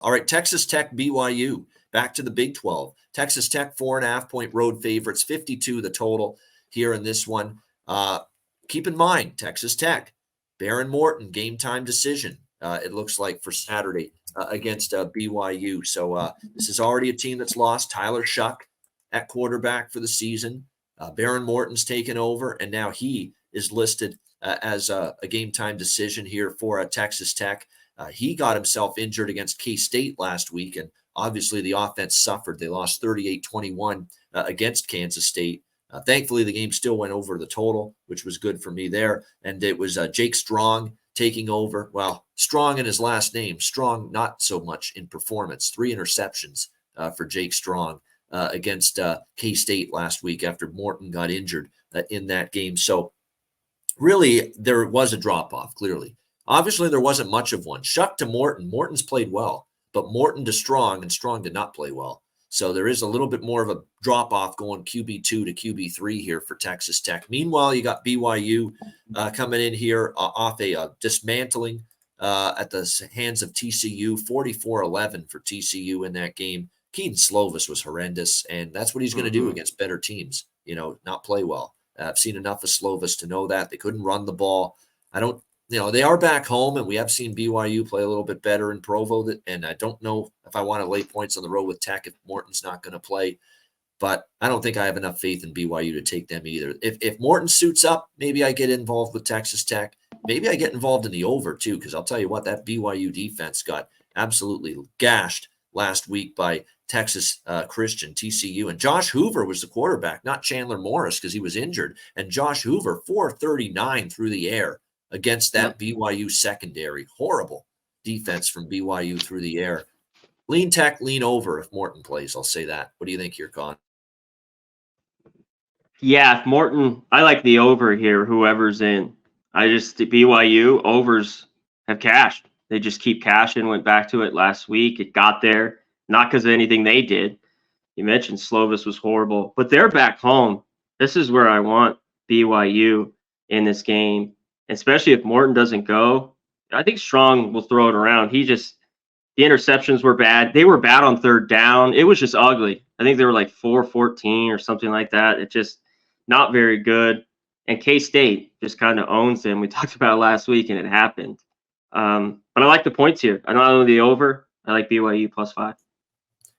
All right, Texas Tech, BYU, back to the Big 12. Texas Tech, 4.5-point road favorites, 52 the total here in this one. Keep in mind, Texas Tech, Baron Morton, game time decision, it looks like, for Saturday against BYU. So this is already a team that's lost Tyler Shuck at quarterback for the season. Baron Morton's taken over, and now he is listed as a game time decision here for Texas Tech. He got himself injured against K-State last week, and obviously the offense suffered. They lost 38-21 against Kansas State. Thankfully, the game still went over the total, which was good for me there. And it was Jake Strong taking over. Well, Strong in his last name. Strong not so much in performance. 3 interceptions for Jake Strong against K-State last week after Morton got injured in that game. So really, there was a drop-off, clearly. Obviously, there wasn't much of one. Shuck to Morton. Morton's played well, but Morton to Strong, and Strong did not play well. So there is a little bit more of a drop-off going QB2 to QB3 here for Texas Tech. Meanwhile, you got BYU coming in here off a dismantling at the hands of TCU, 44-11 for TCU in that game. Keaton Slovis was horrendous, and that's what he's going to do against better teams, not play well. I've seen enough of Slovis to know that. They couldn't run the ball. They are back home, and we have seen BYU play a little bit better in Provo, and I don't know if I want to lay points on the road with Tech if Morton's not going to play, but I don't think I have enough faith in BYU to take them either. If Morton suits up, maybe I get involved with Texas Tech. Maybe I get involved in the over too, because I'll tell you what, that BYU defense got absolutely gashed last week by Texas Christian, TCU. And Josh Hoover was the quarterback, not Chandler Morris, because he was injured. And Josh Hoover, 439 through the air against that BYU secondary. Horrible defense from BYU through the air. Lean Tech, lean over if Morton plays. I'll say that. What do you think here, Con? Yeah, if Morton, I like the over here, whoever's in. BYU overs have cashed. They just keep cashing. Went back to it last week. It got there, not because of anything they did. You mentioned Slovis was horrible, but they're back home. This is where I want BYU in this game, especially if Morton doesn't go. I think Strong will throw it around. The interceptions were bad. They were bad on third down. It was just ugly. I think they were like 4-14 or something like that. It just not very good. And K-State just kind of owns them. We talked about it last week, and it happened. But I like the points here. I don't know the over. I like BYU +5.